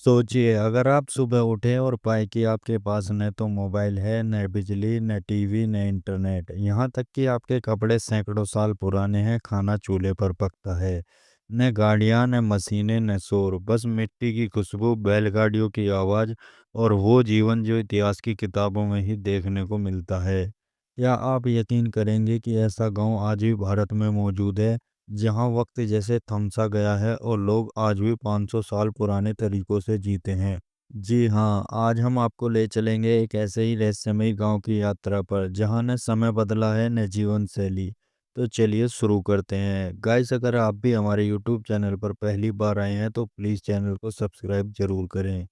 सोचिए, अगर आप सुबह उठे और पाए कि आपके पास न तो मोबाइल है, न बिजली, न टीवी, न इंटरनेट, यहाँ तक कि आपके कपड़े सैकड़ों साल पुराने हैं, खाना चूल्हे पर पकता है। न गाड़ियाँ, न मशीनें, न शोर, बस मिट्टी की खुशबू, बैलगाड़ियों की आवाज़ और वो जीवन जो इतिहास की किताबों में ही देखने को मिलता है। क्या आप यकीन करेंगे कि ऐसा गांव आज भी भारत में मौजूद है, जहां वक्त जैसे थम सा गया है और लोग आज भी 500 साल पुराने तरीकों से जीते हैं? जी हाँ, आज हम आपको ले चलेंगे एक ऐसे ही रहस्यमयी गांव की यात्रा पर, जहां न समय बदला है न जीवन शैली। तो चलिए शुरू करते हैं। गाइस, अगर आप भी हमारे यूट्यूब चैनल पर पहली बार आए हैं तो प्लीज़ चैनल को सब्सक्राइब जरूर करें।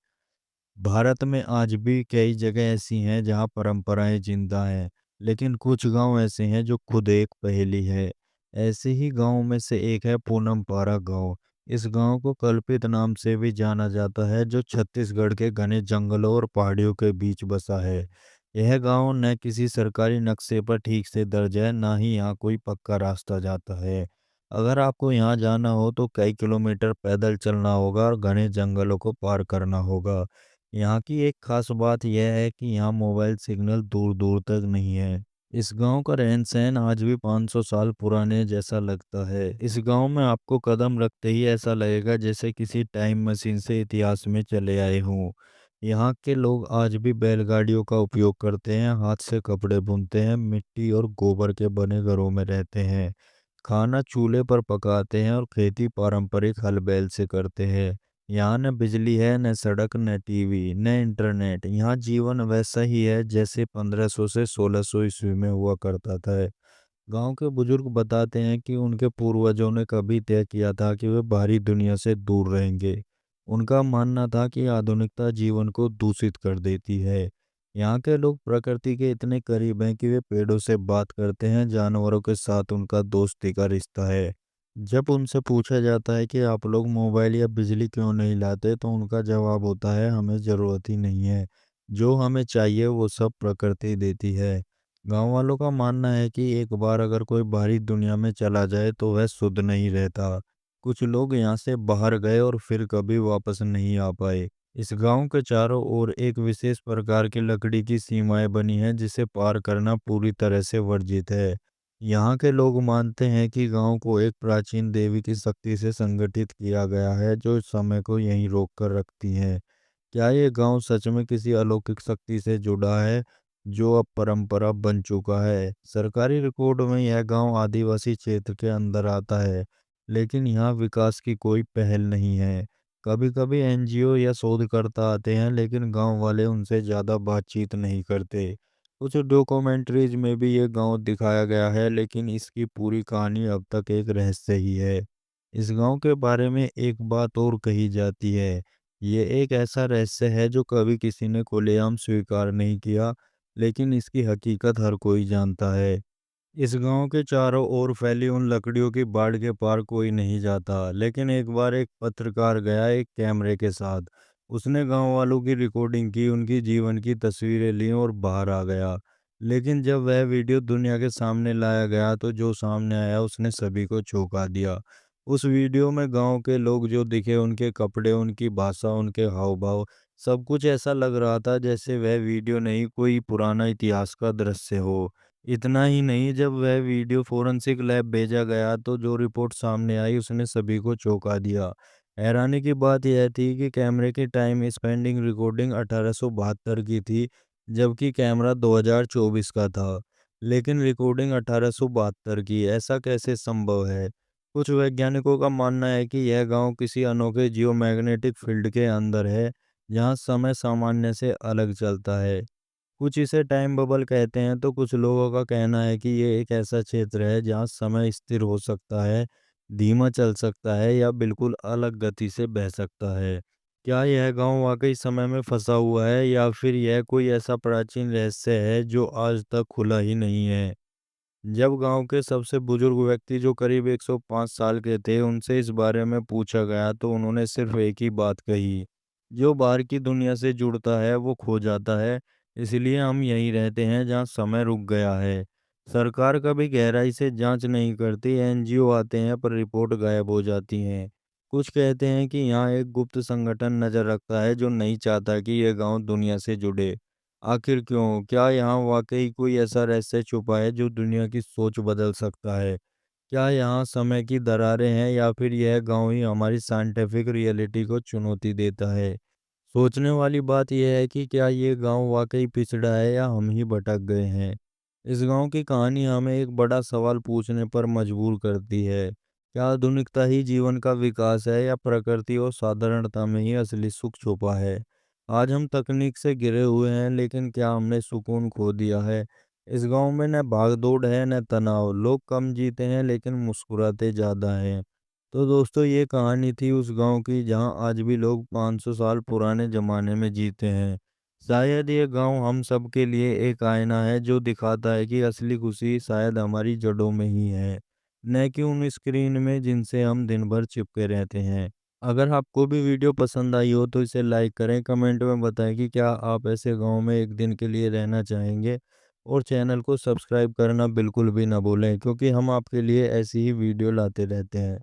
भारत में आज भी कई जगह ऐसी हैं जहां परंपराएं जिंदा हैं, लेकिन कुछ गांव ऐसे हैं जो खुद एक पहेली है। ऐसे ही गांव में से एक है पूनमपारा गांव। इस गांव को कल्पित नाम से भी जाना जाता है, जो छत्तीसगढ़ के घने जंगलों और पहाड़ियों के बीच बसा है। यह गांव न किसी सरकारी नक्शे पर ठीक से दर्ज है, ना ही यहाँ कोई पक्का रास्ता जाता है। अगर आपको यहाँ जाना हो तो कई किलोमीटर पैदल चलना होगा और घने जंगलों को पार करना होगा। यहाँ की एक खास बात यह है कि यहाँ मोबाइल सिग्नल दूर दूर तक नहीं है। इस गांव का रहन सहन आज भी 500 साल पुराने जैसा लगता है। इस गांव में आपको कदम रखते ही ऐसा लगेगा जैसे किसी टाइम मशीन से इतिहास में चले आए हों। यहाँ के लोग आज भी बैलगाड़ियों का उपयोग करते हैं, हाथ से कपड़े बुनते हैं, मिट्टी और गोबर के बने घरों में रहते हैं, खाना चूल्हे पर पकाते हैं और खेती पारंपरिक हल बैल से करते हैं। यहाँ न बिजली है, न सड़क, न टीवी, न इंटरनेट। यहाँ जीवन वैसा ही है जैसे 1500 से 1600 ईस्वी में हुआ करता था। गांव के बुजुर्ग बताते हैं कि उनके पूर्वजों ने कभी तय किया था कि वे बाहरी दुनिया से दूर रहेंगे। उनका मानना था कि आधुनिकता जीवन को दूषित कर देती है। यहाँ के लोग प्रकृति के इतने करीब हैं कि वे पेड़ों से बात करते हैं, जानवरों के साथ उनका दोस्ती का रिश्ता है। जब उनसे पूछा जाता है कि आप लोग मोबाइल या बिजली क्यों नहीं लाते, तो उनका जवाब होता है, हमें ज़रूरत ही नहीं है। जो हमें चाहिए वो सब प्रकृति देती है। गांव वालों का मानना है कि एक बार अगर कोई बाहरी दुनिया में चला जाए तो वह शुद्ध नहीं रहता। कुछ लोग यहाँ से बाहर गए और फिर कभी वापस नहीं आ पाए। इस गांव के चारों ओर एक विशेष प्रकार की लकड़ी की सीमाएं बनी हैं, जिसे पार करना पूरी तरह से वर्जित है। यहाँ के लोग मानते हैं कि गांव को एक प्राचीन देवी की शक्ति से संगठित किया गया है, जो समय को यहीं रोक कर रखती है। क्या ये गांव सच में किसी अलौकिक शक्ति से जुड़ा है, जो अब परंपरा बन चुका है? सरकारी रिकॉर्ड में यह गांव आदिवासी क्षेत्र के अंदर आता है, लेकिन यहाँ विकास की कोई पहल नहीं है। कभी-कभी एनजीओ या शोधकर्ता आते हैं, लेकिन गांव वाले उनसे ज़्यादा बातचीत नहीं करते। कुछ डॉक्यूमेंट्रीज में भी ये गांव दिखाया गया है, लेकिन इसकी पूरी कहानी अब तक एक रहस्य ही है। इस गांव के बारे में एक बात और कही जाती है। ये एक ऐसा रहस्य है जो कभी किसी ने खुलेआम स्वीकार नहीं किया, लेकिन इसकी हकीकत हर कोई जानता है। इस गांव के चारों ओर फैली उन लकड़ियों की बाड़ के पार कोई नहीं जाता, लेकिन एक बार एक पत्रकार गया एक कैमरे के साथ। उसने गांव वालों की रिकॉर्डिंग की, उनकी जीवन की तस्वीरें ली और बाहर आ गया। लेकिन जब वह वीडियो दुनिया के सामने लाया गया तो जो सामने आया उसने सभी को चौंका दिया। उस वीडियो में गांव के लोग जो दिखे, उनके कपड़े, उनकी भाषा, उनके हाव भाव, सब कुछ ऐसा लग रहा था जैसे वह वीडियो नहीं, कोई पुराना इतिहास का दृश्य हो। इतना ही नहीं, जब वह वीडियो फोरेंसिक लैब भेजा गया तो जो रिपोर्ट सामने आई उसने सभी को चौंका दिया। हैरानी की बात यह थी कि कैमरे की टाइम स्पेंडिंग रिकॉर्डिंग 1872 की थी, जबकि कैमरा 2024 का था। लेकिन रिकॉर्डिंग 1872 की, ऐसा कैसे संभव है? कुछ वैज्ञानिकों का मानना है कि यह गांव किसी अनोखे जियोमैग्नेटिक फील्ड के अंदर है, जहां समय सामान्य से अलग चलता है। कुछ इसे टाइम बबल कहते हैं, तो कुछ लोगों का कहना है कि ये एक ऐसा क्षेत्र है जहां समय स्थिर हो सकता है, धीमा चल सकता है या बिल्कुल अलग गति से बह सकता है। क्या यह गांव वाकई समय में फंसा हुआ है, या फिर यह कोई ऐसा प्राचीन रहस्य है जो आज तक खुला ही नहीं है? जब गांव के सबसे बुजुर्ग व्यक्ति, जो करीब 105 साल के थे, उनसे इस बारे में पूछा गया तो उन्होंने सिर्फ एक ही बात कही, जो बाहर की दुनिया से जुड़ता है वो खो जाता है, इसलिए हम यहीं रहते हैं जहां समय रुक गया है। सरकार कभी गहराई से जांच नहीं करती, एनजीओ आते हैं पर रिपोर्ट गायब हो जाती हैं। कुछ कहते हैं कि यहाँ एक गुप्त संगठन नजर रखता है जो नहीं चाहता कि यह गांव दुनिया से जुड़े। आखिर क्यों? क्या यहाँ वाकई कोई ऐसा रहस्य छुपा है जो दुनिया की सोच बदल सकता है? क्या यहाँ समय की दरारें हैं या फिर यह गांव ही हमारी साइंटिफिक रियलिटी को चुनौती देता है? सोचने वाली बात यह है कि क्या ये गांव वाकई पिछड़ा है या हम ही भटक गए हैं। इस गांव की कहानी हमें एक बड़ा सवाल पूछने पर मजबूर करती है। क्या आधुनिकता ही जीवन का विकास है या प्रकृति और साधारणता में ही असली सुख छुपा है? आज हम तकनीक से घिरे हुए हैं, लेकिन क्या हमने सुकून खो दिया है? इस गांव में न भागदौड़ है न तनाव, लोग कम जीते हैं लेकिन मुस्कुराते ज्यादा हैं। तो दोस्तों, ये कहानी थी उस गांव की जहां आज भी लोग 500 साल पुराने जमाने में जीते हैं। शायद ये गांव हम सब के लिए एक आईना है जो दिखाता है कि असली खुशी शायद हमारी जड़ों में ही है, न कि उन स्क्रीन में जिनसे हम दिन भर चिपके रहते हैं। अगर आपको भी वीडियो पसंद आई हो तो इसे लाइक करें, कमेंट में बताएं कि क्या आप ऐसे गांव में एक दिन के लिए रहना चाहेंगे, और चैनल को सब्सक्राइब करना बिल्कुल भी ना भूलें, क्योंकि हम आपके लिए ऐसी ही वीडियो लाते रहते हैं।